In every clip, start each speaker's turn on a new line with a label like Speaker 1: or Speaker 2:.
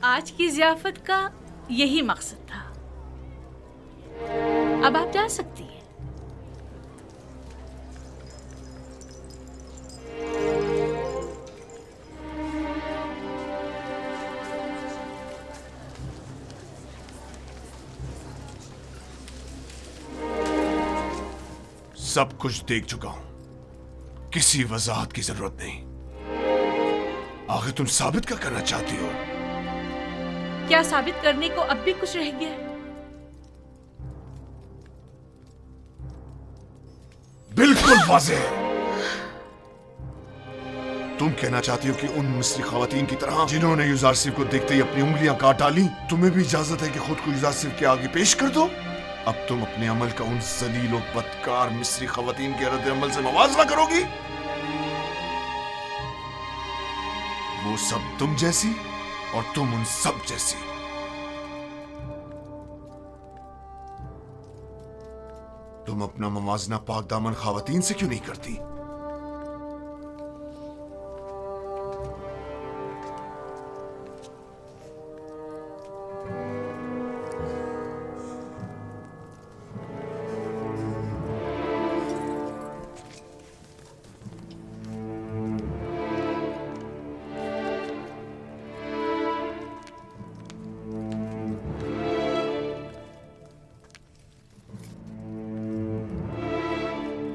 Speaker 1: आज की ज़ियाफ़त का यही मकसद था। अब आप जा सकती हैं।
Speaker 2: सब कुछ देख चुका हूं, किसी वजाहत की जरूरत नहीं। आखिर तुम साबित क्या करना चाहती हो?
Speaker 1: क्या साबित करने को अब भी कुछ रह गया है?
Speaker 2: बिल्कुल वाज़ेह है। तुम कहना चाहती हो कि उन मिस्री खवातीन की तरह जिन्होंने यूजारसिफ को देखते ही अपनी उंगलियां काट डाली, तुम्हें भी इजाजत है कि खुद को यूजारसिफ के आगे पेश कर दो? अब तुम अपने अमल का उन जलील और बदकार मिस्री खवातीन के रद्द अमल से मवाजना करोगी? वो सब तुम जैसी और तुम उन सब जैसी। तुम अपना मवाजना पाक दामन खवातीन से क्यों नहीं करती?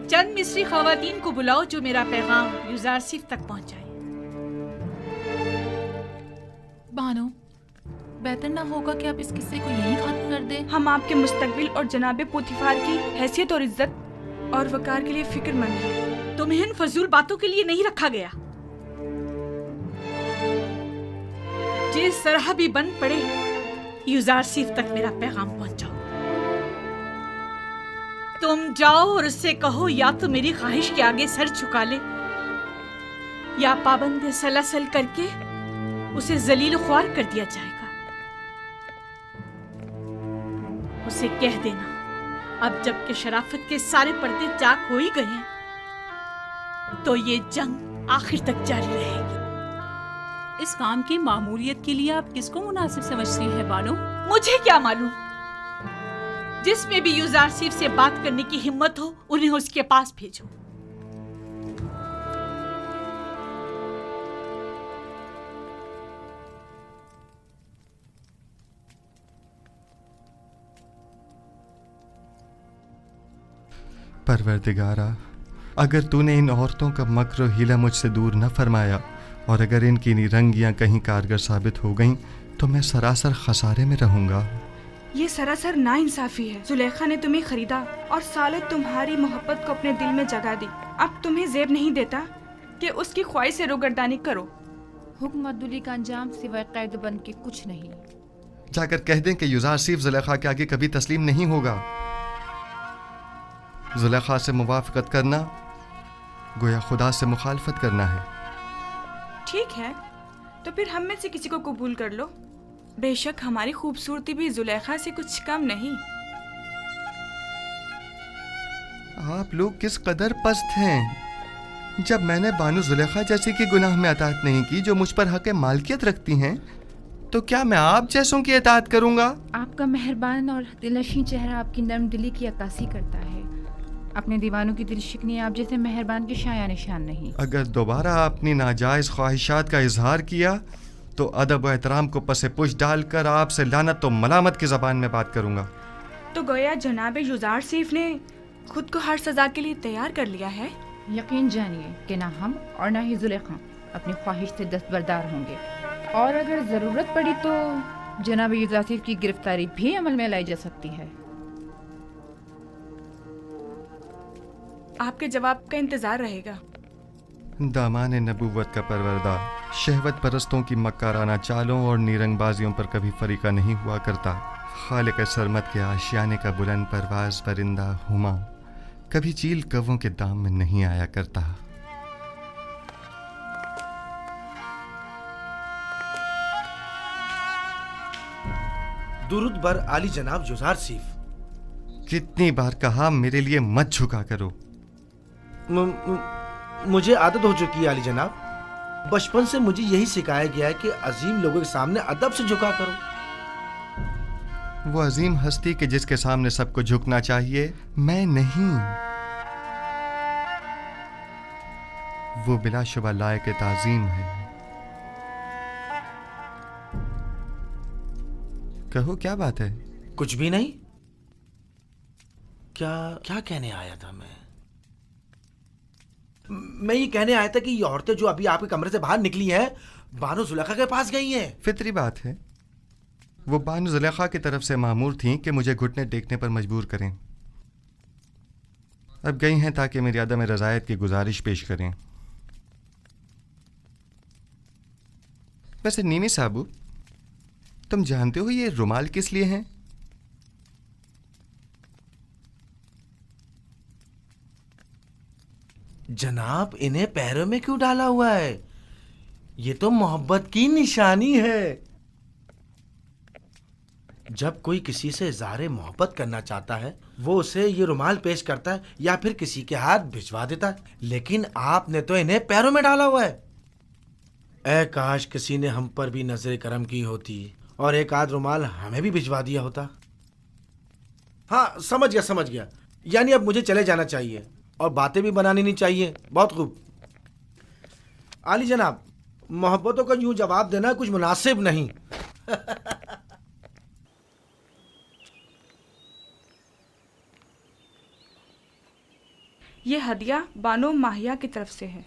Speaker 1: चंद मिस्री खवातीन को बुलाओ जो मेरा पैगाम यूजारसिफ तक पहुंचाए।
Speaker 3: बानो, बेहतर ना होगा कि आप इस किस्से को यहीं खत्म कर दें?
Speaker 4: हम आपके मुस्तकबिल और जनाबे पोतीफार की हैसियत और इज्जत और वकार के लिए फिक्रमंद हैं।
Speaker 1: तुम्हें इन फजूल बातों के लिए नहीं रखा गया। जिस तरह भी बन पड़े, यूजारसिफ तक मेरा पैगाम पहुंचाओ। तुम जाओ और उससे कहो या तो मेरी ख्वाहिश के आगे सर झुका ले या पाबंद सलासल करके उसे जलील ख्वार कर दिया जाएगा। उसे कह देना, अब जबकि शराफत के सारे पर्दे चाक हो ही गए हैं, तो ये जंग आखिर तक जारी रहेगी।
Speaker 3: इस काम की मामूलियत के लिए आप किसको मुनासिब समझती हैं बानो?
Speaker 1: मुझे क्या मालूम। जिसमें भी यूजारसिफ से बात करने की हिम्मत हो, उन्हें उसके पास भेजो।
Speaker 5: परवरदिगारा, अगर तूने इन औरतों का मक्र और हीला मुझसे दूर न फरमाया और अगर इनकी निरंगियां कहीं कारगर साबित हो गईं, तो मैं सरासर खसारे में रहूंगा।
Speaker 4: ये सरासर नाइंसाफी है। जुलेखा ने तुम्हें खरीदा और सालों तुम्हारी मोहब्बत को अपने दिल में जगा दी। अब तुम्हें ज़ेब नहीं देता कि उसकी ख्वाहिश से रोगर्दानी करो।
Speaker 6: हुक्म अब्दुल्ली का अंजाम सिवाय कैद बन के कुछ नहीं।
Speaker 5: जाकर कह दें कि यूजारसिफ जुलेखा के आगे कभी तस्लीम नहीं होगा। जुलेखा से मुवाफकत करना गोया खुदा से मुखालफत करना है।
Speaker 4: ठीक है, तो फिर हम में से किसी को कबूल कर लो। बेशक हमारी खूबसूरती भी जुलेखा से कुछ कम नहीं।
Speaker 5: आप लोग किस कदर पस्त हैं। जब मैंने बानो जुलेखा जैसी की गुनाह में अताअत नहीं की जो मुझ पर हक मालकियत रखती हैं, तो क्या मैं आप जैसों की अताअत करूंगा?
Speaker 6: आपका मेहरबान और दिलनशीं चेहरा आपकी नर्म दिली की अक्कासी करता है। अपने दीवानों की दिलशिकनी आप जैसे मेहरबान के शाया निशान नहीं।
Speaker 5: अगर दोबारा अपनी नाजायज ख्वाहिशात का इजहार किया तो अदब व एहतराम को पसे पुश डालकर आपसे लानत तो मलामत की ज़बान में बात करूंगा।
Speaker 4: तो गोया जनाब यूजारसिफ ने खुद को हर सजा के लिए तैयार कर लिया है।
Speaker 6: यकीन जानिए कि ना हम और ना ही जुलेखा अपनी ख्वाहिश से दस्तबरदार होंगे, और अगर ज़रूरत पड़ी तो जनाब यूजारसिफ की गिरफ्तारी भी अमल में लाई जा सकती है।
Speaker 4: आपके जवाब का इंतजार रहेगा।
Speaker 5: दामान नबूवत का परवरदा शहवत परस्तों की मक्काराना चालों और नीरंगबाजियों पर कभी फरीका नहीं हुआ करता। खालिक सरमत के आशियाने का बुलंद परवाज परिंदा हुमा कभी चील कव्वों के दाम में नहीं आया करता।
Speaker 7: दुरूद बर आली जनाब यूजारसिफ।
Speaker 5: कितनी बार कहा मेरे लिए मत झुका करो।
Speaker 7: मुझे आदत हो चुकी है आली जनाब। बचपन से मुझे यही सिखाया गया है कि अजीम लोगों के सामने अदब से झुका करो।
Speaker 5: वो अजीम हस्ती के जिसके सामने सबको झुकना चाहिए, मैं नहीं। वो बिलाशुबह लायक ताज़ीम है। कहो क्या बात है?
Speaker 7: कुछ भी नहीं। क्या क्या कहने आया था मैं ये कहने आया था कि ये औरतें जो अभी आपके कमरे से बाहर निकली हैं, बानो जुलेखा के पास गई हैं।
Speaker 5: फितरी बात है। वो बानो जुलेखा की तरफ से मामूर थीं कि मुझे घुटने टेकने पर मजबूर करें। अब गई हैं ताकि मेरी अदम रज़ायत की गुजारिश पेश करें। वैसे नीमी साहबू, तुम जानते हो ये रुमाल किस लिए हैं?
Speaker 7: जनाब, इन्हें पैरों में क्यों डाला हुआ है? ये तो मोहब्बत की निशानी है। जब कोई किसी से इज़हार मोहब्बत करना चाहता है, वो उसे ये रुमाल पेश करता है या फिर किसी के हाथ भिजवा देता है, लेकिन आपने तो इन्हें पैरों में डाला हुआ है। ऐ काश किसी ने हम पर भी नजर करम की होती और एक आध रुमाल हमें भी भिजवा दिया होता। हाँ, समझ गया। यानी अब मुझे चले जाना चाहिए और बातें भी बनानी नहीं चाहिए। बहुत खूब। आली जनाब, मोहब्बतों का यूं जवाब देना कुछ मुनासिब नहीं।
Speaker 4: ये हदिया बानो माहिया की तरफ से है।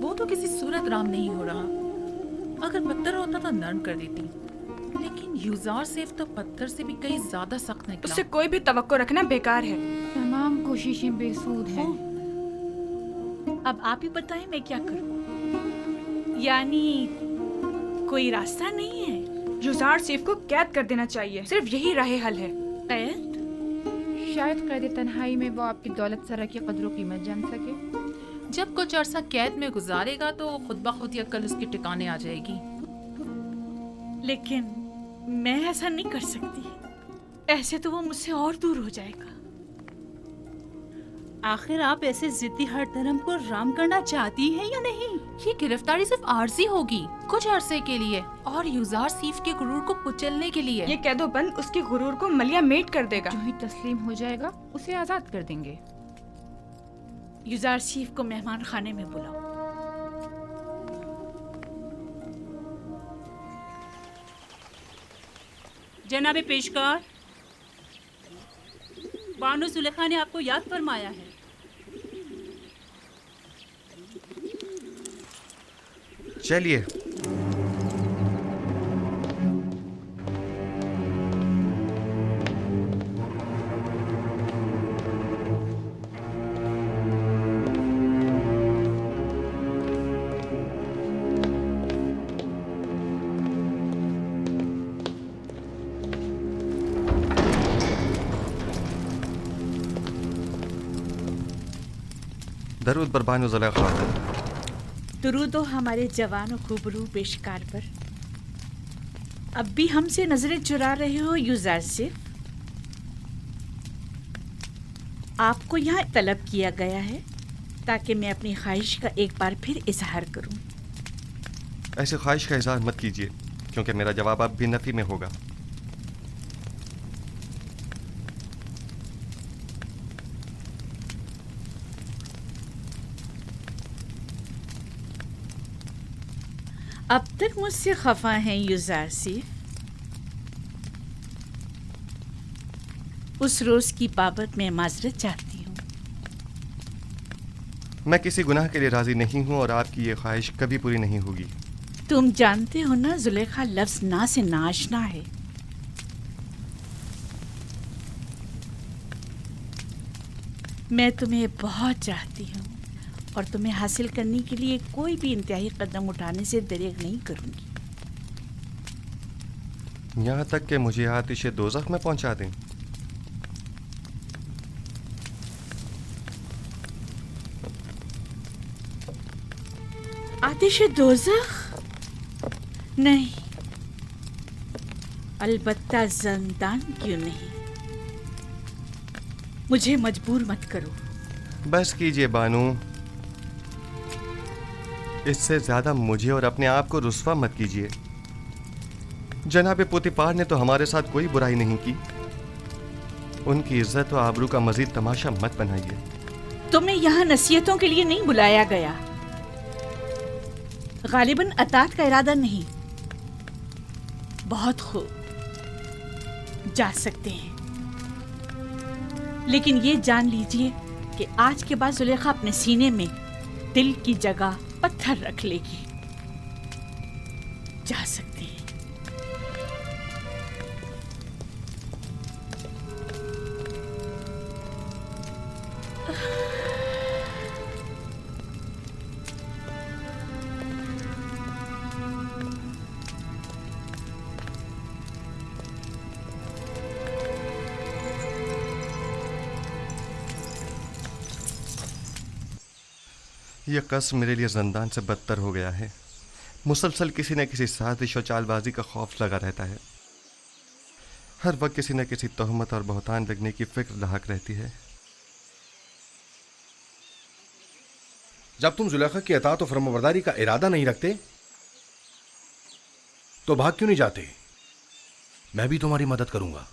Speaker 3: वो तो किसी सूरत राम नहीं हो रहा। अगर पत्थर होता तो नरम कर देती, लेकिन यूजार सेफ तो पत्थर से भी कहीं ज्यादा सख्त निकला।
Speaker 4: उससे कोई भी तवक्को रखना बेकार है।
Speaker 6: तमाम कोशिशें बेसूद हैं।
Speaker 1: अब आप ही बताएं मैं क्या करूं? यानी कोई रास्ता नहीं है?
Speaker 4: युजार सीफ को कैद कर देना चाहिए। सिर्फ यही राह हल है।
Speaker 1: कैद?
Speaker 6: शायद कैद तन्हाई में वो आपकी दौलत सरा की कदर कीमत जान सके।
Speaker 3: जब कुछ अरसा कैद में गुजारेगा तो खुद ब खुद या कल उसके ठिकाने आ जाएगी।
Speaker 1: लेकिन मैं ऐसा नहीं कर सकती। ऐसे तो वो मुझसे और दूर हो जाएगा।
Speaker 8: आखिर आप ऐसे जिद्दी हर धर्म को राम करना चाहती हैं या नहीं?
Speaker 3: ये गिरफ्तारी सिर्फ आर्जी होगी, कुछ अरसे के लिए, और यूजार सीफ के गुरूर को कुचलने के लिए।
Speaker 4: ये कैदोबंद उसके गुरूर को मलिया मेट कर देगा।
Speaker 6: जो ही तस्लीम हो जाएगा उसे आजाद कर देंगे।
Speaker 1: यूजार सीफ को मेहमान खाने में बुलाओ।
Speaker 8: जनाबे पेशकार, बानो जुलेखा ने आपको याद फरमाया है।
Speaker 5: चलिए। दरूद बर बानो जुलेखा।
Speaker 1: दुरूद हो हमारे जवान और खूबरू पेशकार पर। अब भी हमसे नजरें चुरा रहे हो यूजार से। आपको यहाँ तलब किया गया है ताकि मैं अपनी ख्वाहिश का एक बार फिर इजहार करूं।
Speaker 5: ऐसे ख्वाहिश का इजहार मत कीजिए, क्योंकि मेरा जवाब अब भी नफी में होगा।
Speaker 1: अब तक मुझसे खफा हैं युजारसिफ? उस रोज की बाबत मैं माजरत चाहती हूँ।
Speaker 5: मैं किसी गुनाह के लिए राजी नहीं हूँ और आपकी ये ख्वाहिश कभी पूरी नहीं होगी।
Speaker 1: तुम जानते हो ना, जुलेखा लफ्ज ना से नाशना है। मैं तुम्हें बहुत चाहती हूँ और तुम्हें हासिल करने के लिए कोई भी इंतहाई कदम उठाने से दरेग नहीं करूँगी।
Speaker 5: यहाँ तक कि मुझे आतिश दोज़ख में पहुँचा दें।
Speaker 1: आतिश दोज़ख? नहीं, अलबत्ता ज़ंदान क्यों नहीं। मुझे मजबूर मत करो।
Speaker 5: बस कीजिए बानू, इससे ज्यादा मुझे और अपने आप को रुस्वा मत कीजिए। जनाब पोतीफार ने तो हमारे साथ कोई बुराई नहीं की। उनकी इज्जत और आबरू का मजीद तमाशा मत बनाइए।
Speaker 1: तुम्हें यहाँ नसीहतों के लिए नहीं बुलाया गया। गालिबन अतात का इरादा नहीं। बहुत खूब, जा सकते हैं, लेकिन ये जान लीजिए कि आज के बाद जुलेखा अपने सीने में दिल की जगह पत्थर रख लेगी। जा सकते हैं।
Speaker 5: यह कसम मेरे लिए ज़ंदान से बदतर हो गया है। मुसलसल किसी न किसी साजिश और चालबाजी का खौफ लगा रहता है। हर वक्त किसी न किसी तोहमत और बहतान लगने की फिक्र लाहक रहती है।
Speaker 9: जब तुम जुलेखा की अताअत और फरमाबरदारी का इरादा नहीं रखते तो भाग क्यों नहीं जाते? मैं भी तुम्हारी मदद करूंगा।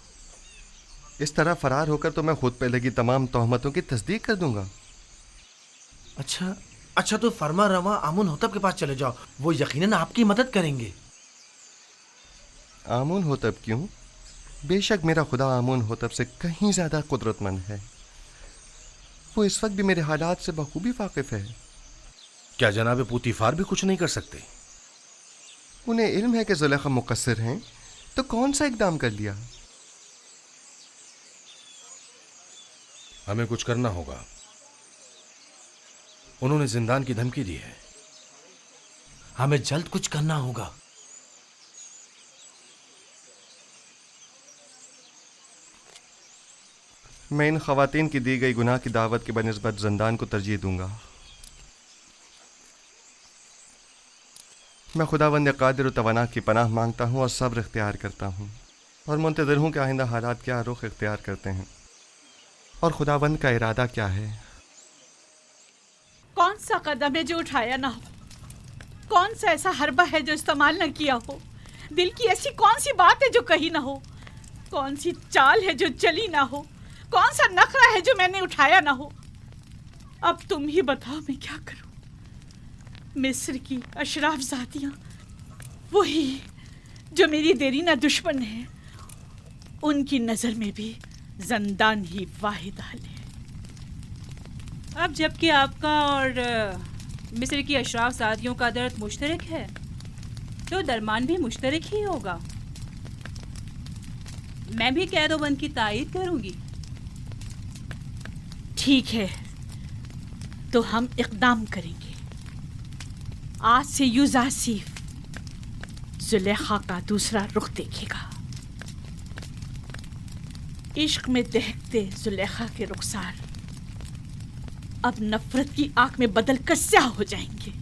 Speaker 5: इस तरह फरार होकर तो मैं खुद पे लगी तमाम तोहमतों की तस्दीक कर दूंगा।
Speaker 7: अच्छा तो फरमा रवा आमुन होतब के पास चले जाओ, वो यकीनन आपकी मदद करेंगे।
Speaker 5: आमुन होतब क्यों? बेशक मेरा खुदा आमुन होतब से कहीं ज्यादा कुदरतमंद है। वो इस वक्त भी मेरे हालात से बखूबी वाकिफ है।
Speaker 9: क्या जनाब पोतीफार भी कुछ नहीं कर सकते?
Speaker 5: उन्हें इल्म है कि जुलेखा मुकस्सिर हैं, तो कौन सा इकदाम कर लिया?
Speaker 9: हमें कुछ करना होगा। उन्होंने जिंदान की धमकी दी है।
Speaker 7: हमें जल्द कुछ करना होगा।
Speaker 5: मैं इन खवातीन की दी गई गुनाह की दावत के बनिस्बत जिंदान को तरजीह दूंगा। मैं खुदावंद कादिर व तवाना की पनाह मांगता हूँ और सब्र इख्तियार करता हूँ और मुंतज़िर हूँ कि आइंदा हालात क्या रुख इख्तियार करते हैं और खुदावंद का इरादा क्या है।
Speaker 1: कौन सा कदम है जो उठाया ना हो? कौन सा ऐसा हरबा है जो इस्तेमाल न किया हो? दिल की ऐसी कौन सी बात है जो कही ना हो? कौन सी चाल है जो चली ना हो? कौन सा नखरा है जो मैंने उठाया ना हो? अब तुम ही बताओ मैं क्या करूं? मिस्र की अशराफ ज़ातियां, वही जो मेरी देरीना दुश्मन है, उनकी नज़र में भी ज़ंदान ही वाहिद हल है।
Speaker 8: अब जबकि आपका और मिस्र की अशराफ सादियों का दर्द मुश्तरक है, तो दरमान भी मुश्तरक ही होगा। मैं भी कैदोबंद की तायीद करूंगी।
Speaker 1: ठीक है, तो हम इक़दाम करेंगे। आज से युज़ासिफ जुलेखा का दूसरा रुख देखेगा। इश्क में दहकते जुलेखा के रुखसार अब नफरत की आग में बदल कर स्याह हो जाएंगे।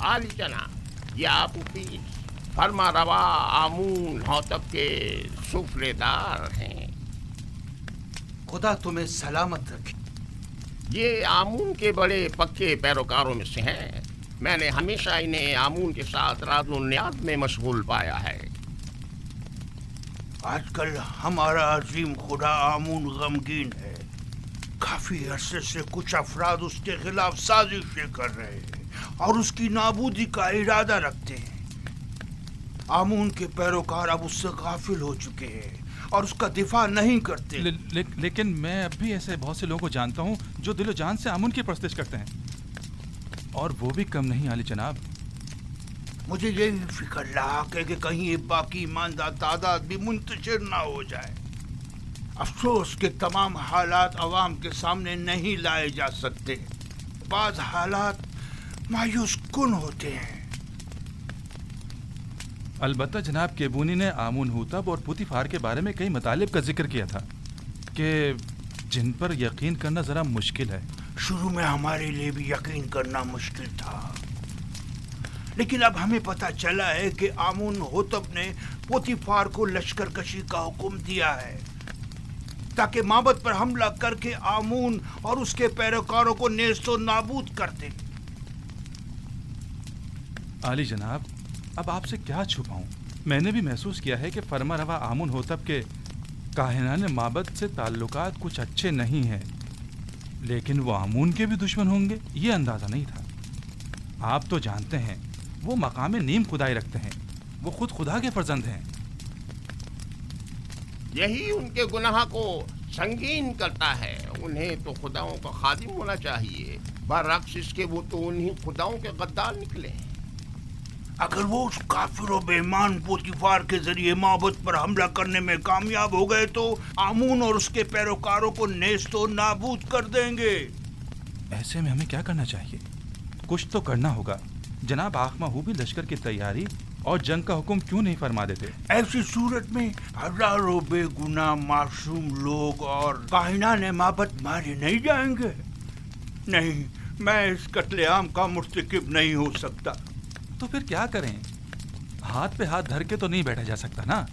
Speaker 10: आली जनाब या पुपी फरमा रवा आमून हौतब के सुफलेदार हैं।
Speaker 11: खुदा तुम्हें सलामत रखे।
Speaker 10: ये आमून के बड़े पक्के पैरोकारों में से हैं। मैंने हमेशा इन्हें आमून के साथ राज़ो न्याज़ में मशगूल पाया है।
Speaker 11: आजकल हमारा अजीम खुदा आमून गमगीन है। काफी अरसे से कुछ अफराद उसके खिलाफ साजिशें कर रहे हैं और उसकी नाबूदी का इरादा रखते हैं। आमून के पैरोकार अब उससे गाफिल हो चुके हैं और उसका दिफा नहीं करते।
Speaker 12: लेकिन मैं अब भी ऐसे बहुत से लोगों को जानता हूँ जो दिलो जान से आमून की परस्तिश करते हैं, और वो भी कम नहीं आली जनाब।
Speaker 11: मुझे यही फिक्र रहा कि कहीं ये बाकी ईमानदार तादाद भी मुंतशिर ना हो जाए। अफसोस के तमाम हालात अवाम के सामने नहीं लाए जा सकते। बाज़ हालात मायूस कुन होते हैं।
Speaker 12: अलबत्ता जनाब केबूनी ने आमून हुतब और पुतीफार के बारे में कई मतालिब का जिक्र किया था कि जिन पर यकीन करना ज़रा मुश्किल है।
Speaker 11: शुरू में हमारे लिए भी यकीन करना मुश्किल था, लेकिन अब हमें पता चला है कि आमून होतब ने पोतीफार को लश्कर कशी का हुक्म दिया है ताकि माबद पर हमला करके आमून और उसके पैरोकारों को नेस्तो नाबूद कर दे।
Speaker 12: आली जनाब, अब आपसे क्या छुपाऊं? मैंने भी महसूस किया है कि फरमा रवा आमून होतब के काहिनाने माबद से ताल्लुकात कुछ अच्छे नहीं हैं, लेकिन वो आमून के भी दुश्मन होंगे ये अंदाज़ा नहीं था। आप तो जानते हैं वो मकाम नीम खुदाई रखते हैं, वो खुद खुदा के फर्जंद हैं।
Speaker 10: यही उनके गुनाह को संगीन करता है। उन्हें तो खुदाओं का खादिम होना चाहिए, बरअक्स इसके वो तो उन्हीं खुदाओं के गद्दार निकले।
Speaker 11: अगर वो उस काफिर और बेईमान पोतीफार के जरिए माबद पर हमला करने में कामयाब हो गए तो आमून और उसके पैरोकारों को नेस्तो नाबूद कर देंगे।
Speaker 12: ऐसे में हमें क्या करना चाहिए? कुछ तो करना होगा। जनाब आखमाहू भी लश्कर की तैयारी और जंग का हुक्म क्यों नहीं फरमा देते?
Speaker 11: ऐसी सूरत में हजारों बेगुनाह मासूम लोग और काहिनाने माबद मारे नहीं जाएंगे। नहीं, मैं इस कत्लेआम का मुर्तकिब नहीं हो सकता।
Speaker 12: तो फिर क्या करें? हाथ पे हाथ धर के तो नहीं बैठा जा सकता ना।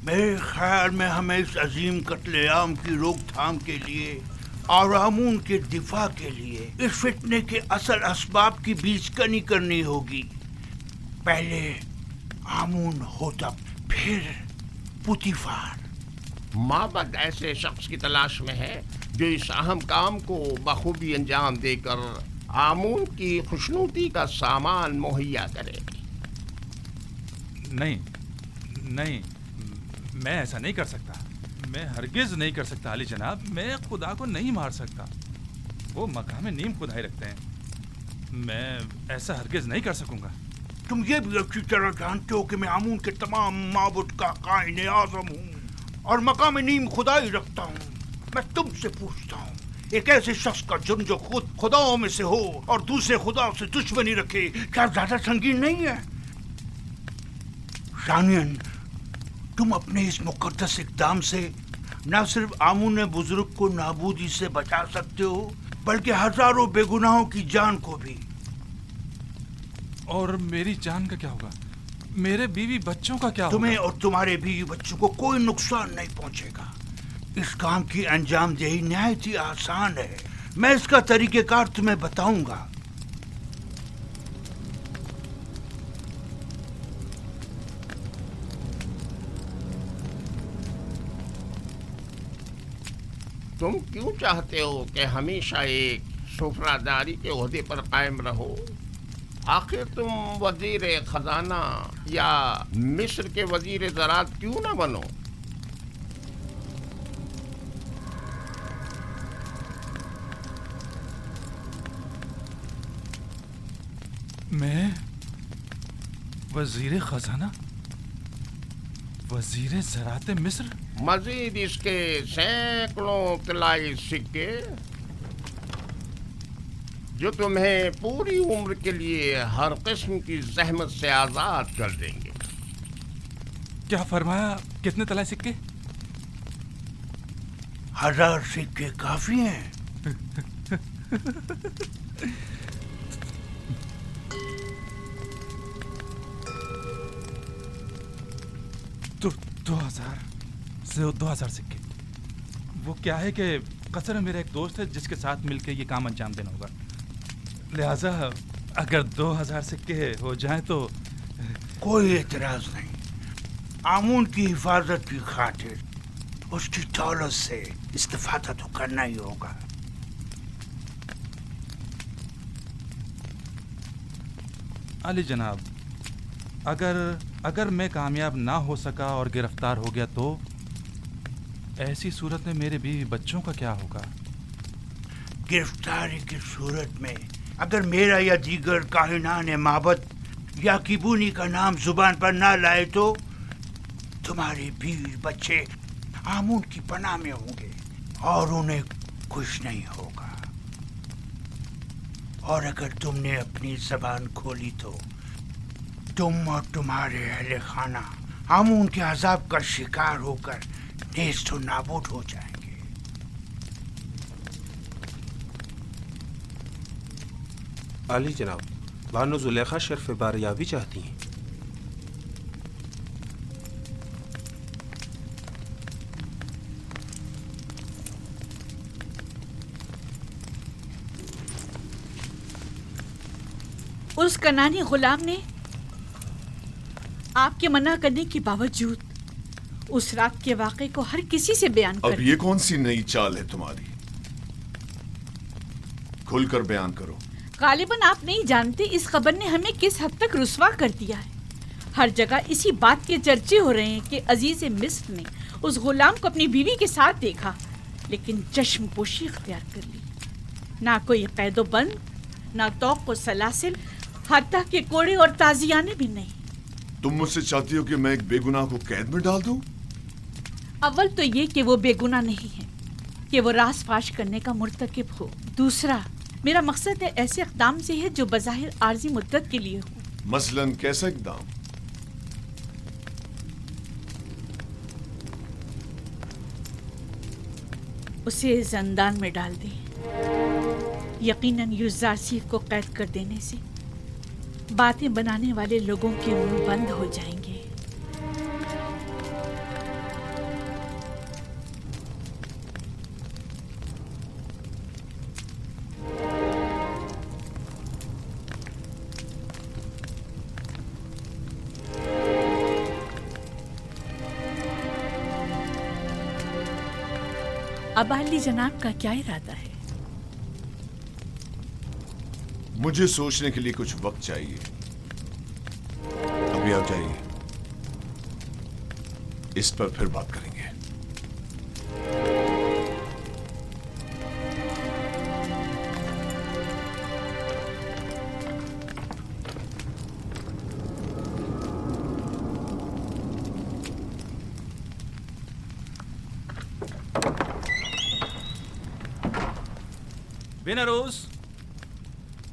Speaker 11: मेरे ख्याल में हमें इस अजीम कत्लेआम की रोकथाम के लिए और आमून के दिफा के लिए इस फितने के असल असबाब की बीजकनी करनी होगी। पहले आमून होतब, फिर पुतीफार।
Speaker 10: माबद ऐसे शख्स की तलाश में है जो इस अहम काम को बखूबी अंजाम देकर आमून की खुशनूदी का सामान मुहैया करे।
Speaker 12: नहीं नहीं, मैं ऐसा नहीं कर सकता। मैं हरगिज नहीं कर सकता अली जनाब। मैं खुदा को नहीं मार सकता। वो मकाम नीम खुदाई रखते हैं। मैं ऐसा हरगिज नहीं कर सकूंगा।
Speaker 11: तुम ये भी अच्छी तरह जानते हो कि मैं आमून के तमाम माबुद का कायने आज़म हूँ और मकाम नीम खुदाई रखता हूँ। मैं तुमसे पूछता हूँ, एक ऐसे शख्स का जुर्म जो खुद खुदाओं में से हो और दूसरे खुदाओं से दुश्मनी रखे, क्या ज्यादा संगीन नहीं है? शानियन, तुम अपने इस मुकद्दस इक़दाम से न सिर्फ आमून बुजुर्ग को नाबूदी से बचा सकते हो बल्कि हजारों बेगुनाहों की जान को भी।
Speaker 12: और मेरी जान का क्या होगा? मेरे बीवी बच्चों का क्या
Speaker 11: तुम्हें
Speaker 12: होगा?
Speaker 11: और तुम्हारे बीवी बच्चों को कोई नुकसान नहीं पहुंचेगा। इस काम की अंजामदेही निहायत ही आसान है। मैं इसका तरीक़ेकार तुम्हें बताऊंगा।
Speaker 10: तुम क्यों चाहते हो कि हमेशा एक सुफरादारी के ओहदे पर कायम रहो? आखिर तुम वजीर खजाना या मिस्र के वजीर ज़राअत क्यों ना बनो?
Speaker 12: मैं वजीर खजाना, वजीर ज़राअत मिस्र?
Speaker 10: मजीद इसके सैकड़ों तिलाई सिक्के जो तुम्हें पूरी उम्र के लिए हर किस्म की जहमत से आजाद कर देंगे।
Speaker 12: क्या फरमाया? कितने तलाए सिक्के?
Speaker 11: 1000 सिक्के काफी हैं।
Speaker 12: दो हजार से 2000 सिक्के। वो क्या है कि कतर में मेरा एक दोस्त है जिसके साथ मिलकर ये काम अंजाम देना होगा, लिहाजा अगर 2000 सिक्के हो जाए तो।
Speaker 11: कोई एतराज नहीं। आमून की हिफाजत की खातिर उसकी दौलत से इस्तेफादा तो करना ही होगा।
Speaker 12: अली जनाब, अगर मैं कामयाब ना हो सका और गिरफ्तार हो गया तो ऐसी सूरत में मेरे बीवी बच्चों का क्या होगा?
Speaker 11: गिरफ्तारी की सूरत में अगर मेरा या दीगर काहिनान माबद या किबूनी का नाम जुबान पर ना लाए तो तुम्हारे बीवी बच्चे आमून की पनाह में होंगे और उन्हें कुछ नहीं होगा। और अगर तुमने अपनी जबान खोली तो तुम और तुम्हारे अहले खाना आमून के अजाब का शिकार होकर नेस्त व नाबूद हो जाएंगे।
Speaker 13: आली जनाब, बानो जुलेखा शर्फ बारियाबी चाहती हैं।
Speaker 1: उस कनानी गुलाम ने आपके मना करने के बावजूद उस रात के वाक़े को हर किसी से बयान कर
Speaker 2: अब ये कौन सी नई चाल है तुम्हारी? खुलकर बयान करो।
Speaker 1: गालिबन आप नहीं जानते इस खबर ने हमें किस हद तक रुस्वा कर दिया है। हर जगह इसी बात के चर्चे हो रहे हैं कि अजीज मिस्र ने उस गुलाम को अपनी बीवी के साथ देखा, लेकिन चश्मपोशी इख्तियार कर ली। ना कोई कैदो बंद, ना तौक व सलासिल, हत्ता के कोड़े और ताजियाने भी नहीं।
Speaker 2: तुम मुझसे चाहती हो कि मैं एक बेगुनाह को कैद में डाल दूं?
Speaker 1: अव्वल तो ये कि वो बेगुनाह नहीं है, कि वो राज फाश करने का मुर्तकिब हो। दूसरा, मेरा मकसद है ऐसे इक़दाम से है जो बज़ाहिर आर्जी मुद्दत के लिए हो।
Speaker 2: मसलन कैसा इक़दाम?
Speaker 1: उसे ज़ंदान में डाल दें। यकीनन युज़ारसीफ को कैद कर देने से बातें बनाने वाले लोगों के मुंह बंद हो जाएंगे। अब अली जनाब का क्या इरादा है?
Speaker 2: मुझे सोचने के लिए कुछ वक्त चाहिए। अभी आ जाइए, इस पर फिर बात करेंगे।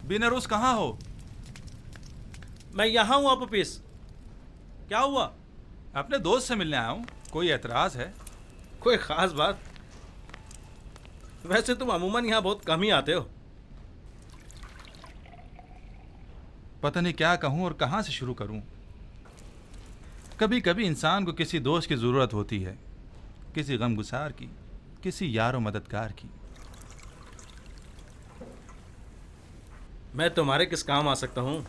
Speaker 12: बिनरोज कहाँ हो?
Speaker 14: मैं यहाँ हूँ अपोपिस। क्या हुआ?
Speaker 12: अपने दोस्त से मिलने आया हूँ। कोई एतराज है?
Speaker 14: कोई ख़ास बात? वैसे तुम अमूमन यहाँ बहुत कम ही आते हो।
Speaker 12: पता नहीं क्या कहूँ और कहाँ से शुरू करूँ। कभी कभी इंसान को किसी दोस्त की ज़रूरत होती है, किसी गमगुसार की, किसी यार व मददगार की।
Speaker 14: मैं तुम्हारे किस काम आ सकता हूँ?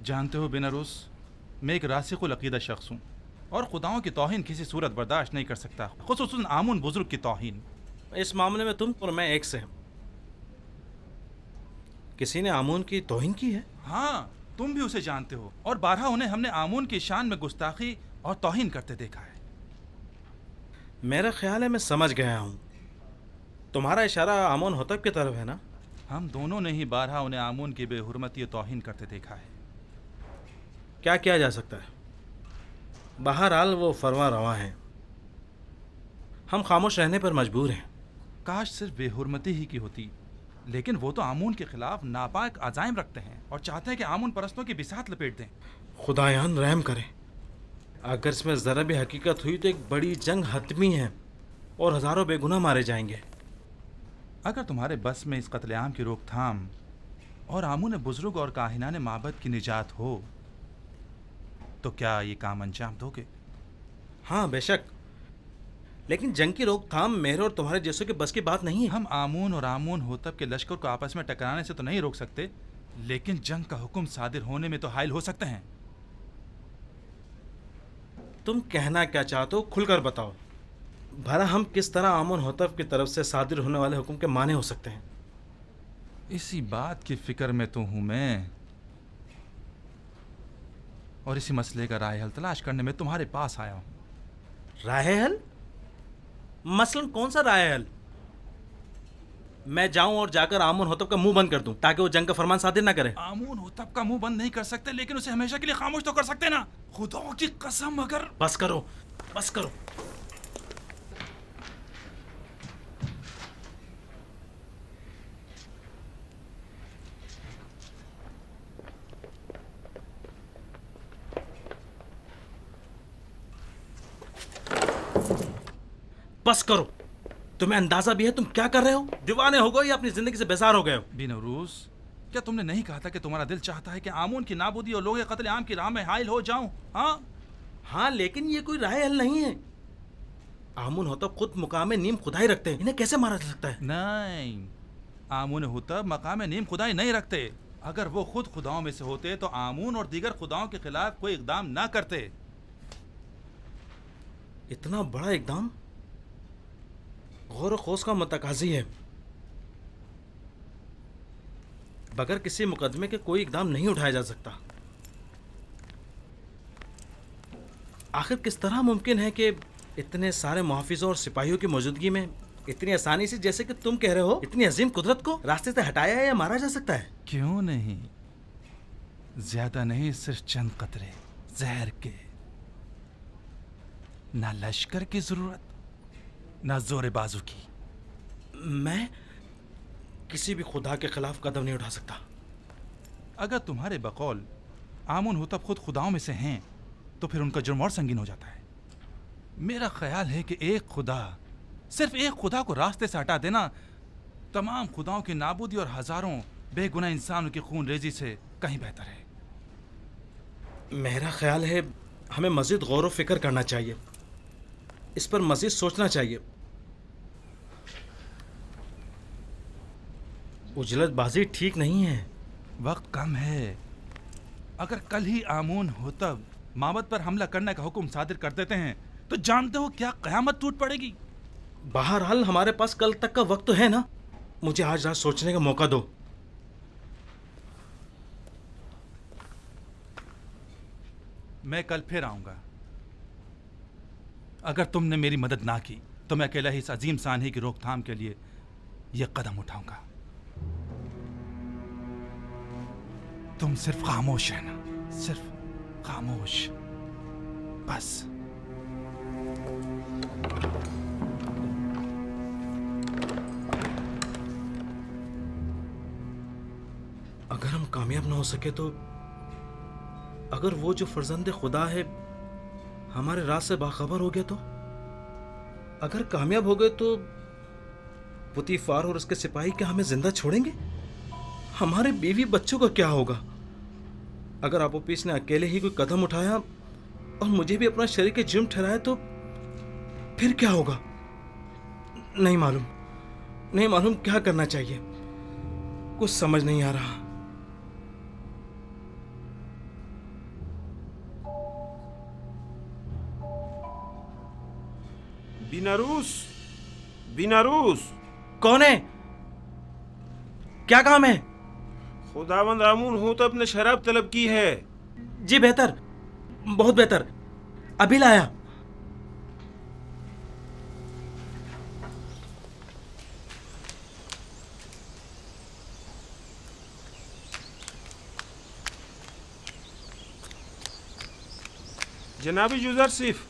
Speaker 12: जानते हो बिनरोज, मैं एक रासिकुल अकीदा शख्स हूँ और खुदाओं की तौहीन किसी सूरत बर्दाश्त नहीं कर सकता, खुसूसन आमुन बुजुर्ग की तौहीन।
Speaker 14: इस मामले में तुम और मैं एक से हैं। किसी ने आमून की तौहीन की है?
Speaker 12: हाँ, तुम भी उसे जानते हो और बारहा उन्हें हमने आमून की शान में गुस्ताखी और तौहीन करते देखा है।
Speaker 14: मेरा ख्याल है मैं समझ गया हूँ। तुम्हारा इशारा आमून होतब की तरफ है ना?
Speaker 12: हम दोनों ने ही बारहा उन्हें आमून की बेहुरमती और तौहीन करते देखा है।
Speaker 14: क्या किया जा सकता है? बहरहाल वो फरवा रवा हैं। हम खामोश रहने पर मजबूर हैं।
Speaker 12: काश सिर्फ बेहुरमती ही की होती, लेकिन वो तो आमून के खिलाफ नापाक अजाइम रखते हैं और चाहते हैं कि आमून परस्तों की बिसात लपेट दें।
Speaker 14: खुदायान रहम करे। अगर इसमें ज़रा भी हकीकत हुई तो एक बड़ी जंग हतमी है और हज़ारों बेगुनाह मारे जाएंगे।
Speaker 12: अगर तुम्हारे बस में इस कत्लेआम की रोकथाम और आमून बुजुर्ग और काहिनान माबद की निजात हो तो क्या ये काम अंजाम दोगे?
Speaker 14: हाँ बेशक, लेकिन जंग की रोकथाम मेरे और तुम्हारे जैसों के बस की बात नहीं है।
Speaker 12: हम आमून और आमून होतब के लश्कर को आपस में टकराने से तो नहीं रोक सकते, लेकिन जंग का हुक्म सादिर होने में तो हायल हो सकते हैं।
Speaker 14: तुम कहना क्या चाहते हो खुलकर बताओ। भला हम किस तरह आमून होतब की तरफ से सादिर होने वाले हुक्म के माने हो सकते हैं?
Speaker 12: इसी बात की फिक्र में तो हूं मैं, और इसी मसले का राय हल तलाश करने में तुम्हारे पास आया हूं।
Speaker 14: राय हल? मसलन कौन सा राय हल? मैं जाऊं और जाकर आमून होतब का मुंह बंद कर दूं ताकि वो जंग का फरमान सादिर ना करे?
Speaker 12: आमून होतब का मुंह बंद नहीं कर सकते, लेकिन उसे हमेशा के लिए खामोश तो कर सकते ना। खुदा की कसम, अगर
Speaker 14: बस करो, बस करो। बस करो। तुम्हें अंदाजा भी है तुम क्या कर रहे हो? दीवाने हो गए या अपनी जिंदगी से बेजार हो गए हो?
Speaker 12: बिनौरूस, क्या तुमने नहीं कहा था कि तुम्हारा दिल चाहता है कि आमून की नाबूदी और लोग कत्ल आम की राह में हायल हो जाऊं?
Speaker 14: हाँ, लेकिन ये कोई राय हल नहीं है। आमून होतब खुद मुकाम नीम खुदाई रखते हैं, इन्हें कैसे मारा जा सकता है?
Speaker 12: नहीं, आमून होतब मकाम नीम खुदाई नहीं रखते। अगर वो खुद खुदाओं में से होते तो आमून और दीगर खुदाओं के खिलाफ कोई इकदाम ना करते।
Speaker 14: इतना बड़ा इकदाम गौर खोज का मुतकाजी है। बगैर किसी मुकदमे के कोई इकदाम नहीं उठाया जा सकता। आखिर किस तरह मुमकिन है कि इतने सारे मुहाफिजों और सिपाहियों की मौजूदगी में इतनी आसानी से, जैसे कि तुम कह रहे हो, इतनी अजीम कुदरत को रास्ते से हटाया या मारा जा सकता है?
Speaker 12: क्यों नहीं, ज्यादा नहीं, सिर्फ चंद कतरे जहर के। ना लश्कर की जरूरत, ना जोर बाजू की।
Speaker 14: मैं किसी भी खुदा के खिलाफ कदम नहीं उठा सकता।
Speaker 12: अगर तुम्हारे बकौल आमून होतब खुद खुदाओं में से हैं तो फिर उनका जुर्म और संगीन हो जाता है। मेरा ख्याल है कि एक खुदा, सिर्फ एक खुदा को रास्ते से हटा देना तमाम खुदाओं की नाबूदी और हजारों बेगुनाह इंसानों की खून रेजी से कहीं बेहतर है।
Speaker 14: मेरा ख्याल है हमें मजीद गौर व फिक्र करना चाहिए, इस पर मजीद सोचना चाहिए। उजलतबाजी ठीक नहीं है।
Speaker 12: वक्त कम है। अगर कल ही आमून होतब माबद पर हमला करने का हुक्म सादिर कर देते हैं तो जानते हो क्या कयामत टूट पड़ेगी।
Speaker 14: बहरहाल हमारे पास कल तक का वक्त तो है ना। मुझे आज रात सोचने का मौका दो।
Speaker 12: मैं कल फिर आऊंगा। अगर तुमने मेरी मदद ना की तो मैं अकेला ही इस अजीम सानही की रोकथाम के लिए यह कदम उठाऊंगा। तुम सिर्फ खामोश रहना, सिर्फ खामोश, बस।
Speaker 14: अगर हम कामयाब ना हो सके तो, अगर वो जो फर्जंद खुदा है हमारे राज से बाखबर हो गया तो, अगर कामयाब हो गए तो पुतीफार और उसके सिपाही क्या हमें जिंदा छोड़ेंगे? हमारे बीवी बच्चों का क्या होगा? अगर आपोपीस ने अकेले ही कोई कदम उठाया और मुझे भी अपना शरीक जुर्म ठहराया तो फिर क्या होगा? नहीं मालूम क्या करना चाहिए। कुछ समझ नहीं आ रहा।
Speaker 13: बिनारूस
Speaker 14: कौन है? क्या काम है?
Speaker 13: खुदावंद आमून होतब ने शराब तलब की है।
Speaker 14: जी बेहतर, बहुत बेहतर, अभी लाया।
Speaker 13: जनाब यूज़रसिफ,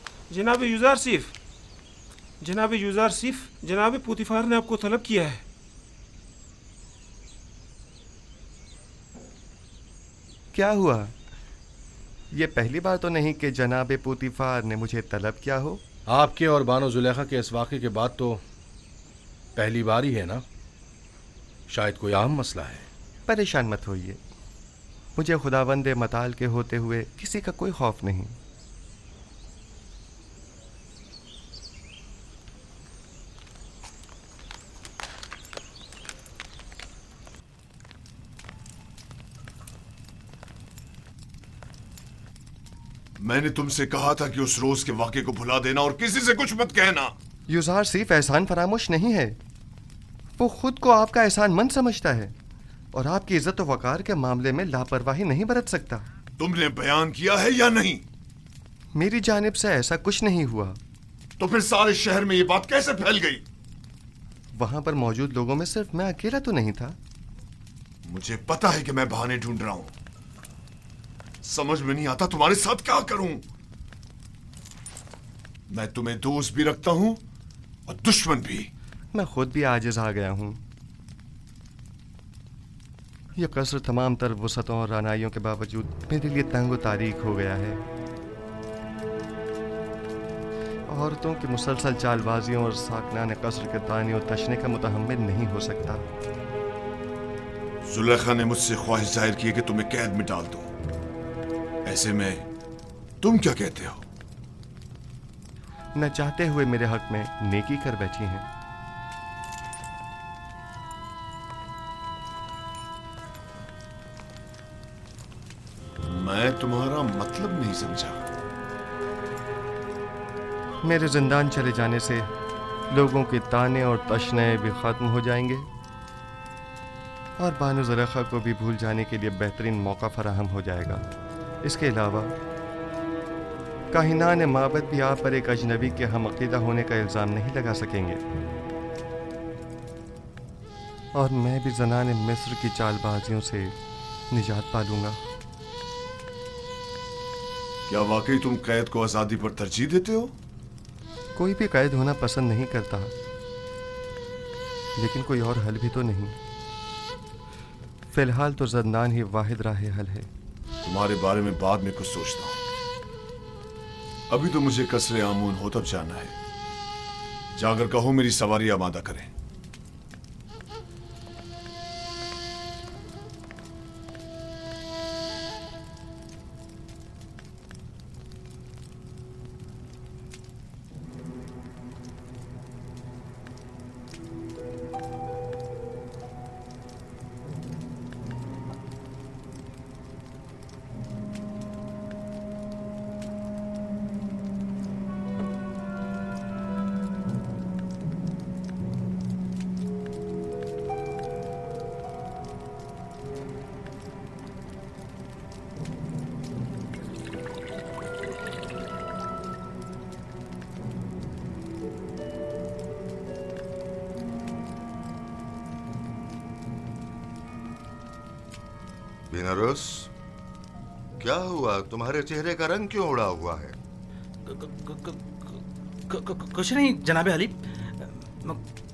Speaker 13: जनाब पुतीफार ने आपको तलब किया है।
Speaker 5: क्या हुआ? ये पहली बार तो नहीं कि जनाब पुतीफार ने मुझे तलब किया हो।
Speaker 9: आपके और बानो जुलेखा के इस वाक़े के बाद तो पहली बार ही है ना? शायद कोई अहम मसला है।
Speaker 5: परेशान मत होइए, मुझे खुदावंद मताल के होते हुए किसी का कोई खौफ नहीं।
Speaker 2: मैंने तुमसे कहा था कि उस रोज के वाक़े को भुला देना और किसी से कुछ मत कहना।
Speaker 5: युजार सिर्फ एहसान फरामोश नहीं है, वो खुद को आपका एहसानमंद समझता है और आपकी इज्जत और वकार के मामले में लापरवाही नहीं बरत सकता।
Speaker 2: तुमने बयान किया है या नहीं?
Speaker 5: मेरी जानिब से ऐसा कुछ नहीं हुआ।
Speaker 2: तो फिर सारे शहर में ये बात कैसे फैल गई?
Speaker 5: वहां पर मौजूद लोगों में सिर्फ मैं अकेला तो नहीं था।
Speaker 2: मुझे पता है कि मैं बहाने ढूंढ रहा हूं। समझ में नहीं आता तुम्हारे साथ क्या करूं। मैं तुम्हें दोस्त भी रखता हूं और दुश्मन भी।
Speaker 5: मैं खुद भी आजिज आ गया हूं। यह कसर तमाम तर वसतों और रानाइयों के बावजूद मेरे लिए तंग तारीख हो गया है। औरतों की मुसलसल चालबाजियों और साकनान कसर के ताने और तशने का मुतहम्मिल नहीं हो सकता।
Speaker 2: जुलेखा ने मुझसे ख्वाहिश जाहिर की कि तुम्हें कैद में डाल दूं। ऐसे में तुम क्या कहते हो?
Speaker 5: न चाहते हुए मेरे हक में नेकी कर बैठी हैं।
Speaker 2: मैं तुम्हारा मतलब नहीं समझा।
Speaker 5: मेरे जिंदान चले जाने से लोगों के ताने और तशने भी खत्म हो जाएंगे और बानो ज़ुलेखा को भी भूल जाने के लिए बेहतरीन मौका फराहम हो जाएगा। इसके अलावा काहिनान माबद भी आप पर एक अजनबी के हम अकीदा होने का इल्ज़ाम नहीं लगा सकेंगे और मैं भी ज़नान मिस्र की चालबाजियों से निजात पा लूंगा।
Speaker 2: क्या वाकई तुम कैद को आज़ादी पर तरजीह देते हो?
Speaker 5: कोई भी कैद होना पसंद नहीं करता, लेकिन कोई और हल भी तो नहीं। फिलहाल तो ज़ंदान ही वाहिद राह हल है।
Speaker 2: तुम्हारे बारे में बाद में कुछ सोचता हूं। अभी तो मुझे कसरे आमून होतब जाना है। जाकर कहो मेरी सवारी आमादा करें।
Speaker 15: बिनारस, क्या हुआ? तुम्हारे चेहरे का रंग क्यों उड़ा हुआ है?
Speaker 14: कुछ नहीं जनाबे अली,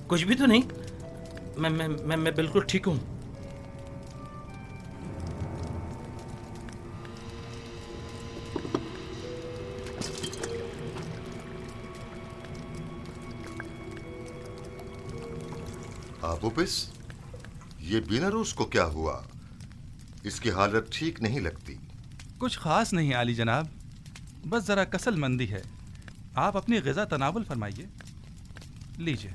Speaker 14: कुछ भी तो नहीं। मैं बिल्कुल ठीक हूँ।
Speaker 15: आबूपिस, ये बिनारस को क्या हुआ? इसकी हालत ठीक नहीं लगती।
Speaker 12: कुछ खास नहीं आली जनाब, बस जरा कसलमंदी है। आप अपनी ग़िज़ा तनावुल फरमाइए। लीजिए।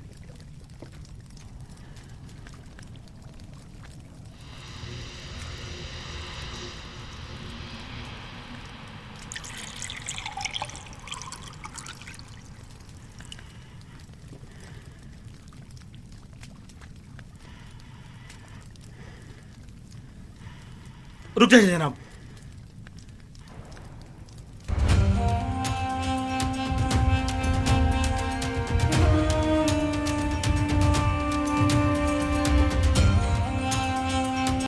Speaker 14: रुक जाइए जनाब।